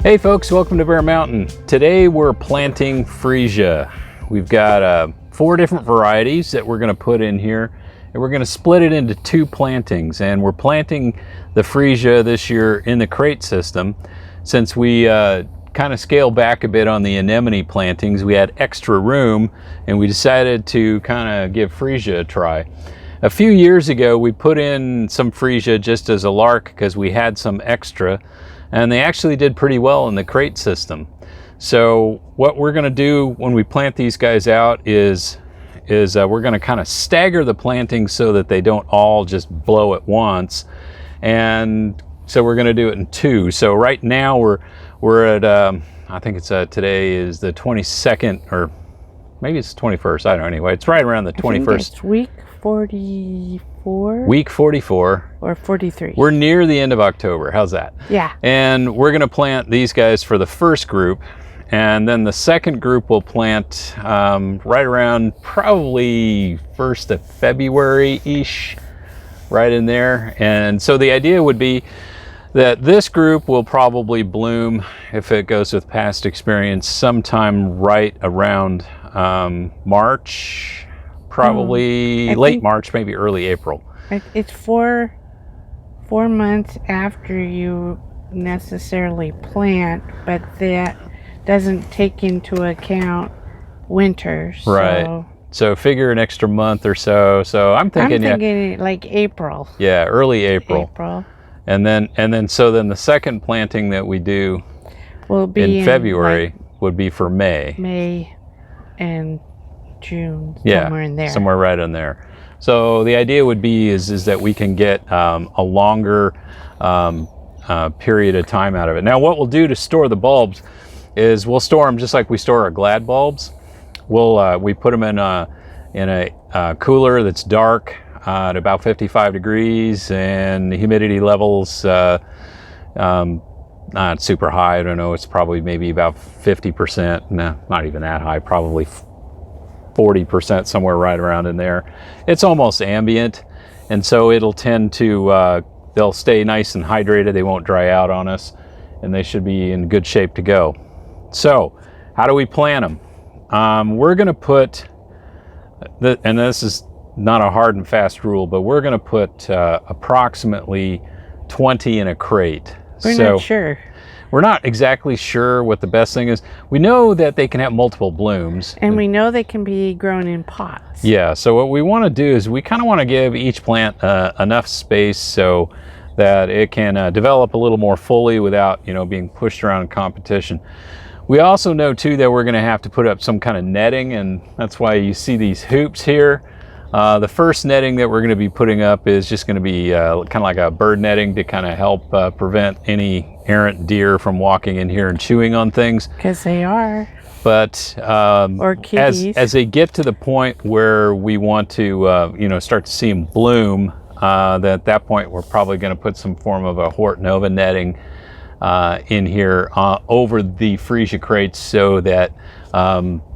Hey folks, welcome to Bear Mountain. Today we're planting Freesia. We've got 4 different varieties that we're going to put in here, and we're going to split it into 2 plantings. And we're planting the Freesia this year in the crate system. Since we kind of scaled back a bit on the anemone plantings, we had extra room, and we decided to kind of give Freesia a try. A few years ago, we put in some Freesia just as a lark because we had some extra, and they actually did pretty well in the crate system. So what we're going to do when we plant these guys out is we're going to kind of stagger the plantings so that they don't all just blow at once, and so we're going to do it in 2. So right now we're at I think it's today is the 22nd, or maybe it's the 21st. I don't know. Anyway, it's right around the 21st. I think it's week 44. Week 44. Or 43. We're near the end of October. How's that? Yeah. And we're going to plant these guys for the first group. And then the second group will plant right around probably 1st of February-ish, right in there. And so the idea would be that this group will probably bloom, if it goes with past experience, sometime right around March, probably late March, maybe early April. It's four months after you necessarily plant, but that doesn't take into account winter. So right. So figure an extra month or so. So I'm thinking like April. Yeah, early April. And then the second planting that we do will be in February, would be for May and June, somewhere in there. Somewhere right in there. So the idea would be is that we can get a longer period of time out of it. Now what we'll do to store the bulbs is we'll store them just like we store our Glad bulbs. We put them in a cooler that's dark at about 55 degrees, and the humidity levels not super high. I don't know, it's probably maybe about 50%. No, not even that high, probably 40%, somewhere right around in there. It's almost ambient, and so it'll tend to they'll stay nice and hydrated. They won't dry out on us, and they should be in good shape to go. So how do we plant them? We're going to put and this is not a hard and fast rule, but we're going to put approximately 20 in a crate. We're not sure. We're not exactly sure what the best thing is. We know that they can have multiple blooms. And we know they can be grown in pots. Yeah, so what we want to do is we kind of want to give each plant enough space so that it can develop a little more fully without, being pushed around in competition. We also know too that we're going to have to put up some kind of netting, and that's why you see these hoops here. The first netting that we're going to be putting up is just going to be kind of like a bird netting to kind of help prevent any errant deer from walking in here and chewing on things. Because they are. But or kitties. As they get to the point where we want to start to see them bloom, at that point we're probably going to put some form of a Hort Nova netting in here over the Freesia crates, so that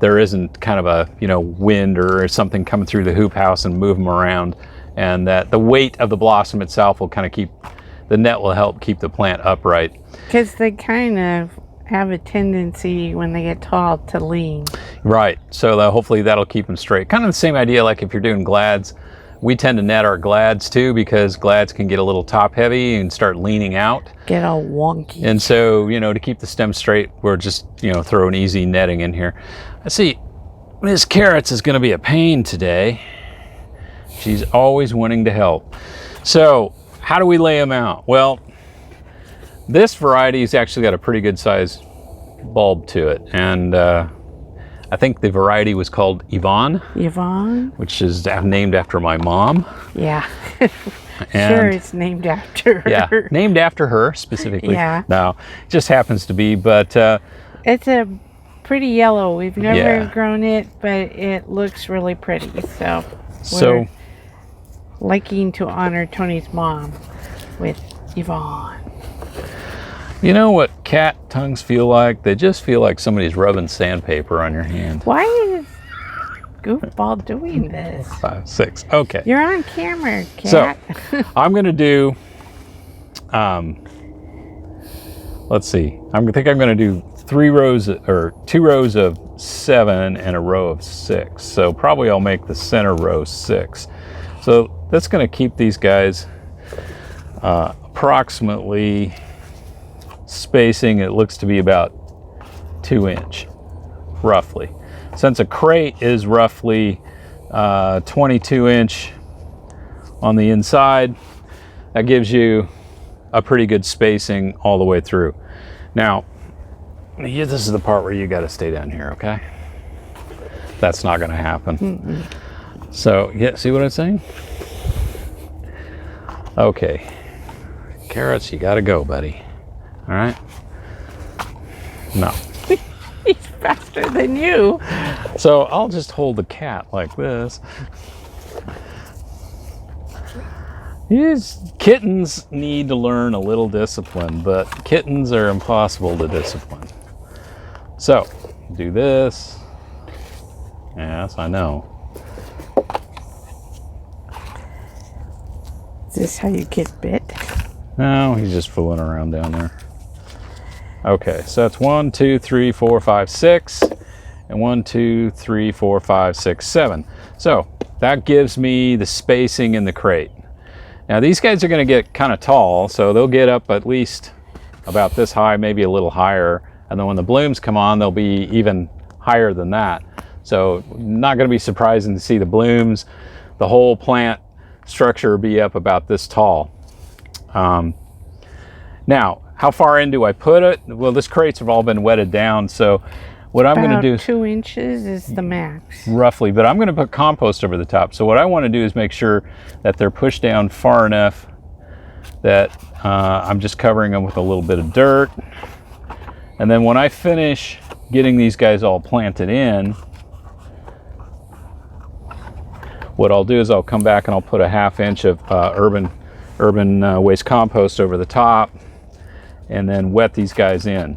there isn't kind of a wind or something coming through the hoop house and move them around, and that the weight of the blossom itself will kind of the net will help keep the plant upright. Because they kind of have a tendency when they get tall to lean. Right. So hopefully that'll keep them straight. Kind of the same idea like if you're doing Glads. We tend to net our Glads too, because Glads can get a little top heavy and start leaning out. Get all wonky. And so, to keep the stem straight, we're just, throw an easy netting in here. I see Miss Carrots is going to be a pain today. She's always wanting to help. So how do we lay them out? Well, this variety's actually got a pretty good size bulb to it. And I think the variety was called Yvonne. Yvonne? Which is named after my mom. Yeah. Sure, it's named after her. Yeah, named after her specifically. Yeah. No, it just happens to be, but... it's a pretty yellow. We've never grown it, but it looks really pretty. So we're liking to honor Tony's mom with Yvonne. You know what cat tongues feel like? They just feel like somebody's rubbing sandpaper on your hand. Why is Goofball doing this? 5, 6. Okay. You're on camera, cat. So I'm going to do let's see. I think I'm going to do 2 rows of 7 and a row of 6. So probably I'll make the center row 6. So that's going to keep these guys approximately spacing. It looks to be about 2 inch, roughly. Since a crate is roughly 22 inch on the inside, that gives you a pretty good spacing all the way through. Now, this is the part where you got to stay down here, okay? That's not going to happen. Mm-mm. So, yeah, see what I'm saying? Okay. Carrots, you got to go, buddy. All right? No. He's faster than you. So I'll just hold the cat like this. Kittens need to learn a little discipline, but kittens are impossible to discipline. So, do this. Yes, I know. Is this how you get bit? No, he's just fooling around down there. Okay, so that's 1, 2, 3, 4, 5, 6, and 1, 2, 3, 4, 5, 6, 7. So that gives me the spacing in the crate. Now these guys are going to get kind of tall, so they'll get up at least about this high, maybe a little higher. And then when the blooms come on, they'll be even higher than that. So not going to be surprising to see the blooms. The whole plant structure will be up about this tall. Now, how far in do I put it? Well, this crates have all been wetted down, so what I'm going to do... 2 inches is the max. Roughly, but I'm going to put compost over the top. So what I want to do is make sure that they're pushed down far enough that I'm just covering them with a little bit of dirt. And then when I finish getting these guys all planted in, what I'll do is I'll come back and I'll put a 1/2 inch of urban waste compost over the top and then wet these guys in.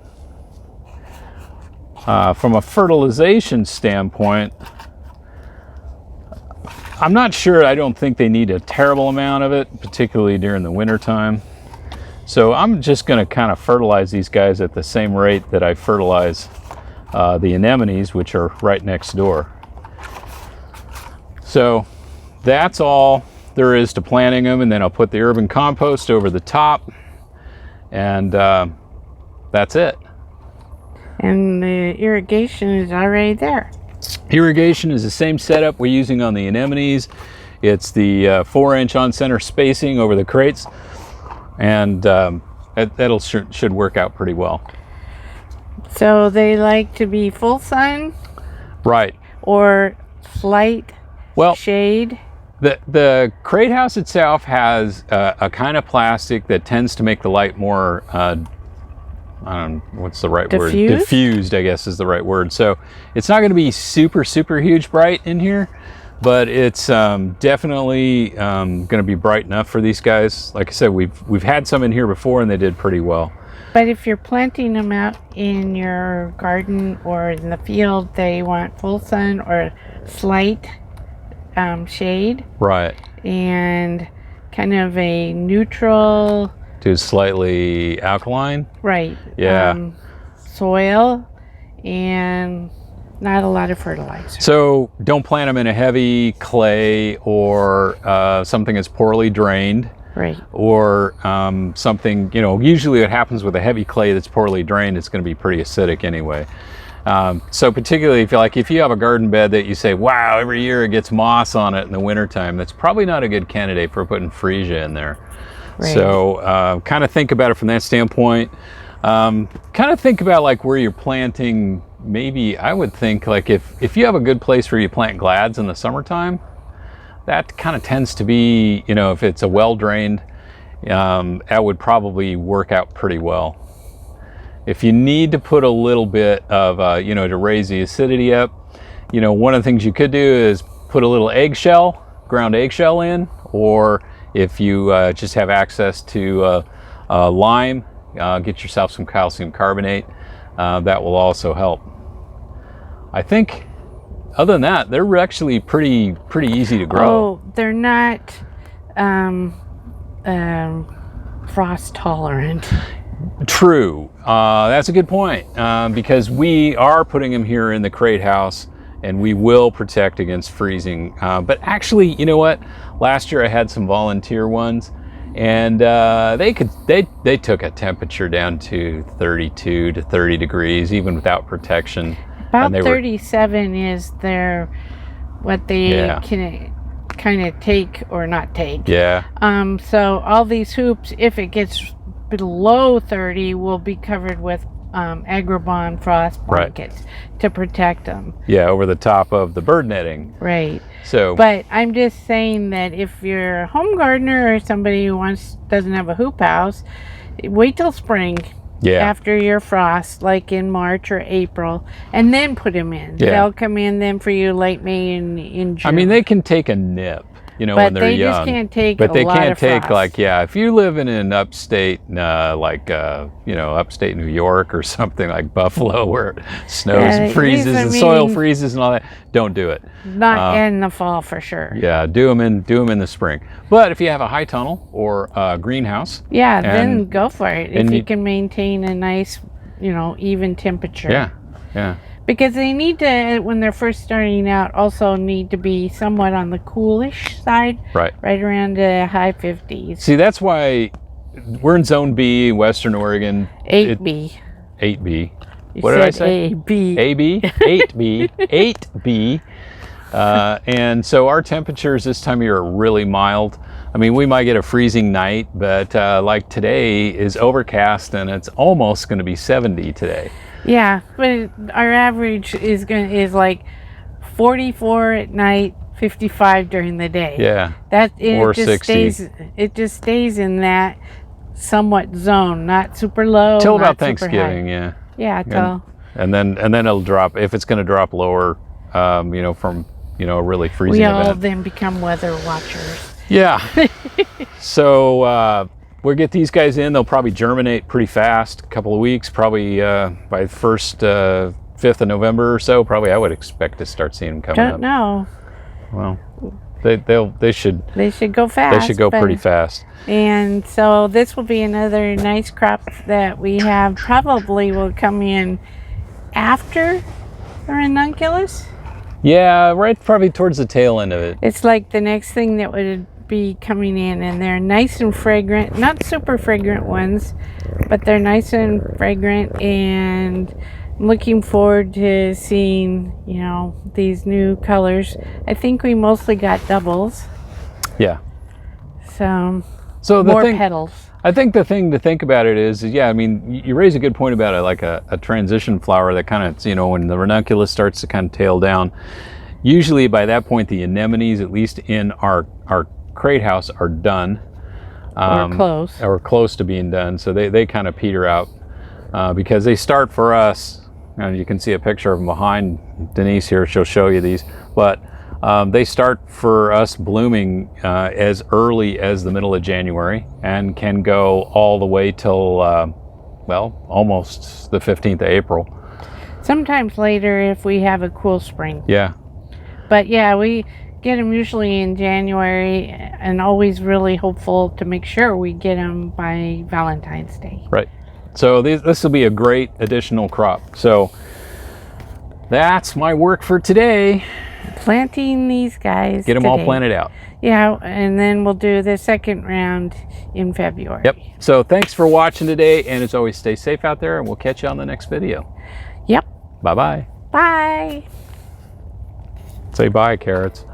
From a fertilization standpoint, I'm not sure. I don't think they need a terrible amount of it, particularly during the winter time. So I'm just going to kind of fertilize these guys at the same rate that I fertilize the anemones, which are right next door. So that's all there is to planting them, and then I'll put the urban compost over the top, and that's it. And the irrigation is already there. Irrigation is the same setup we're using on the anemones. It's the 4-inch on-center spacing over the crates, and that'll should work out pretty well. So they like to be full sun? Right. Or slight shade? The crate house itself has a kind of plastic that tends to make the light more I don't know, what's the right word? Diffused, I guess is the right word. So it's not going to be super huge bright in here, but it's definitely going to be bright enough for these guys. Like I said, we've had some in here before and they did pretty well. But if you're planting them out in your garden or in the field, they want full sun or slight shade. Right. And kind of a neutral... to slightly alkaline. Right. Yeah. Soil and not a lot of fertilizer. So don't plant them in a heavy clay or something that's poorly drained. Right. Or something, usually what happens with a heavy clay that's poorly drained, it's going to be pretty acidic anyway. So particularly if you have a garden bed that you say, wow, every year it gets moss on it in the wintertime, that's probably not a good candidate for putting Freesia in there. Right. So kind of think about it from that standpoint. Kind of think about like where you're planting. Maybe I would think like if you have a good place where you plant glads in the summertime, that kind of tends to be, if it's a well-drained, that would probably work out pretty well. If you need to put a little bit of, to raise the acidity up, one of the things you could do is put a little ground eggshell in, or if you just have access to lime, get yourself some calcium carbonate. That will also help. I think, other than that, they're actually pretty easy to grow. Oh, they're not frost tolerant. True. That's a good point, because we are putting them here in the crate house, and we will protect against freezing. But actually, you know what? Last year I had some volunteer ones, and they took a temperature down to 32 to 30 degrees, even without protection. About 37 is what they can kind of take or not take. Yeah. So all these hoops, if it gets below 30, will be covered with Agribon frost blankets to protect them. Yeah, over the top of the bird netting. Right. So, but I'm just saying that if you're a home gardener or somebody who doesn't have a hoop house, wait till spring. Yeah. After your frost, like in March or April, and then put them in. Yeah. They'll come in then for you late May and in June. I mean, they can take a nip, you know, when they're young. But they just can't take But they can't take, frost. like, if you live in an upstate, you know, upstate New York or something like Buffalo, where it snows and freezes and soil freezes and all that, don't do it. Not in the fall for sure. Yeah, do them in the spring. But if you have a high tunnel or a greenhouse, then go for it. If you can maintain a nice, you know, even temperature. Yeah. Because they need to, when they're first starting out, also need to be somewhat on the coolish side. Right around the high 50s. See, that's why we're in Zone B, Western Oregon. 8B. 8B. What did I say? AB. AB? 8B. 8B. And so our temperatures this time of year are really mild. I mean, we might get a freezing night, but like today is overcast and it's almost going to be 70 today. Yeah, but our average is like 44 at night, 55 during the day. Yeah. Or 60. It just stays in that somewhat zone, not super low. Till about Thanksgiving, yeah. Yeah, till. And then it'll drop, if it's going to drop lower, you know, from, you know, a really freezing event. We all then become weather watchers. Yeah. So we'll get these guys in. They'll probably germinate pretty fast, a couple of weeks, probably by the first 5th of November or so. Probably I would expect to start seeing them coming up. Don't know. Well, they should go fast. They should go pretty fast. And so this will be another nice crop that we have. Probably will come in after the ranunculus. Yeah, right, probably towards the tail end of it. It's like the next thing that would be coming in, and they're nice and fragrant. Not super fragrant ones, but they're nice and fragrant, and I'm looking forward to seeing, you know, these new colors. I think we mostly got doubles. Yeah. So more petals. I think the thing to think about it is, yeah, I mean, you raise a good point about it, like a transition flower that kind of, you know, when the ranunculus starts to kind of tail down, usually by that point the anemones, at least in our crate house, are done. Or close to being done. So they kind of peter out because they start for us, and you can see a picture of them behind Denise here, she'll show you these, but they start for us blooming as early as the middle of January and can go all the way till, well, almost the 15th of April. Sometimes later if we have a cool spring. Yeah. But yeah, we get them usually in January, and always really hopeful to make sure we get them by Valentine's Day. Right. So this will be a great additional crop. So that's my work for today. Planting these guys. Get them all planted out. Yeah, and then we'll do the second round in February. Yep. So thanks for watching today, and as always, stay safe out there, and we'll catch you on the next video. Yep. Bye-bye. Bye. Say bye, carrots.